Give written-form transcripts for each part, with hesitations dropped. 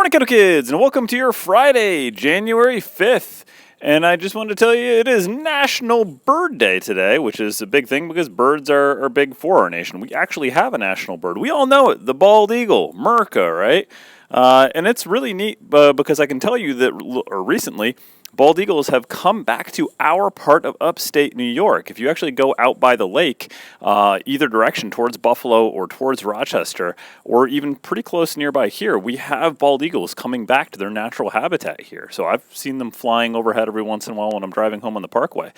morning, Kiddo Kids, and welcome to your Friday, January 5th. And I just wanted to tell you it is National Bird Day today, which is a big thing because birds are big for our nation. We actually have a national bird. We all know it, the bald eagle, Merca, right? And it's really neat because I can tell you that recently, bald eagles have come back to our part of upstate New York. If you actually go out by the lake, either direction towards Buffalo or towards Rochester, or even pretty close nearby here, we have bald eagles coming back to their natural habitat here. So I've seen them flying overhead every once in a while when I'm driving home on the parkway.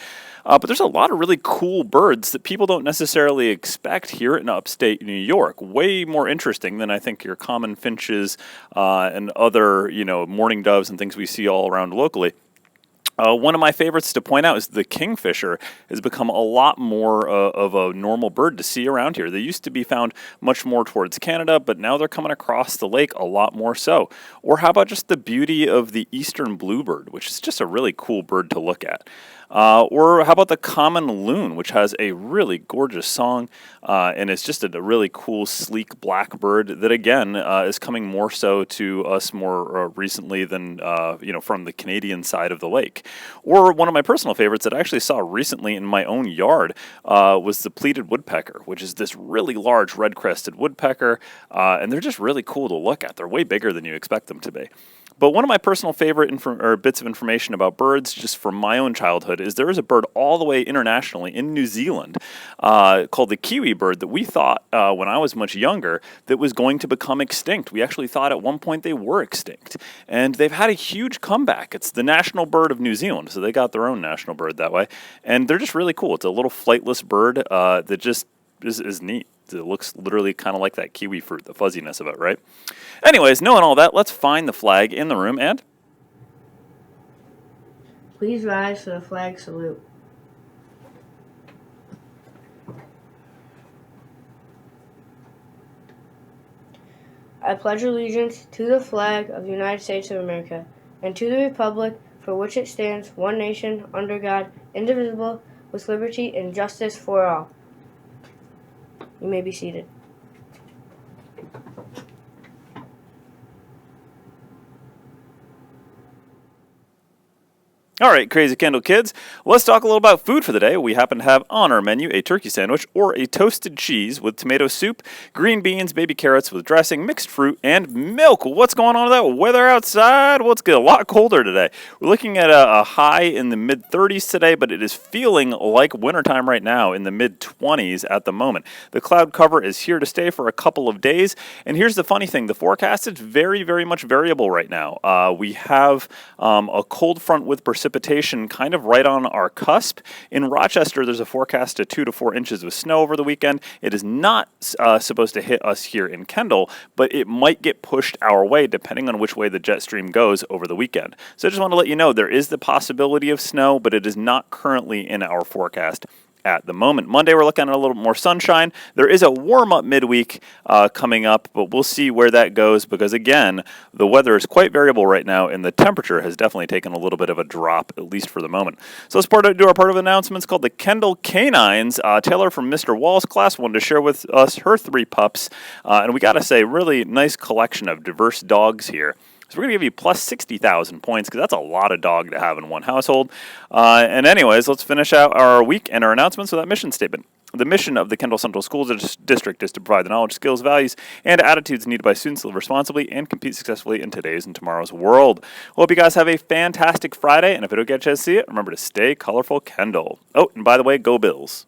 But there's a lot of really cool birds that people don't necessarily expect here in upstate New York. Way more interesting than I think your common finches and other, mourning doves and things we see all around locally. One of my favorites to point out is the kingfisher has become a lot more of a normal bird to see around here. They used to be found much more towards Canada, but now they're coming across the lake a lot more so. Or how about just the beauty of the eastern bluebird, which is just a really cool bird to look at. Or how about the common loon, which has a really gorgeous song, and it's just a really cool, sleek black bird that, again, is coming more so to us more recently than, from the Canadian side of the lake. Or one of my personal favorites that I actually saw recently in my own yard was the pleated woodpecker, which is this really large red-crested woodpecker, and they're just really cool to look at. They're way bigger than you expect them to be. But one of my personal favorite bits of information about birds, just from my own childhood, is there is a bird all the way internationally in New Zealand called the kiwi bird that we thought, when I was much younger, that was going to become extinct. We actually thought at one point they were extinct. And they've had a huge comeback. It's the national bird of New Zealand, so they got their own national bird that way. And they're just really cool. It's a little flightless bird that just is neat. It looks literally kind of like that kiwi fruit, the fuzziness of it, right? Anyways, knowing all that, let's find the flag in the room and... Please rise for the flag salute. I pledge allegiance to the flag of the United States of America and to the republic for which it stands, one nation, under God, indivisible, with liberty and justice for all. You may be seated. All right, Crazy Candle Kids, let's talk a little about food for the day. We happen to have on our menu a turkey sandwich or a toasted cheese with tomato soup, green beans, baby carrots with dressing, mixed fruit, and milk. What's going on with that weather outside? Well, it's getting a lot colder today. We're looking at a high in the mid-30s today, but it is feeling like wintertime right now in the mid-20s at the moment. The cloud cover is here to stay for a couple of days, and here's the funny thing. The forecast is very, very much variable right now. We have a cold front with precipitation kind of right on our cusp. In Rochester, there's a forecast of 2 to 4 inches of snow over the weekend. It is not supposed to hit us here in Kendall, but it might get pushed our way depending on which way the jet stream goes over the weekend. So I just want to let you know there is the possibility of snow, but it is not currently in our forecast at the moment. Monday, we're looking at a little more sunshine. There is a warm-up midweek coming up, but we'll see where that goes because, again, the weather is quite variable right now, and the temperature has definitely taken a little bit of a drop, at least for the moment. So let's do our part of announcements called the Kendall Canines. Taylor from Mr. Wall's class wanted to share with us her 3 pups, and we got to say, really nice collection of diverse dogs here. So we're going to give you plus 60,000 points because that's a lot of dog to have in one household. And anyways, let's finish out our week and our announcements with that mission statement. The mission of the Kendall Central School District is to provide the knowledge, skills, values, and attitudes needed by students to live responsibly and compete successfully in today's and tomorrow's world. Hope you guys have a fantastic Friday, and if I don't get a chance to see it, remember to stay colorful, Kendall. Oh, and by the way, go Bills.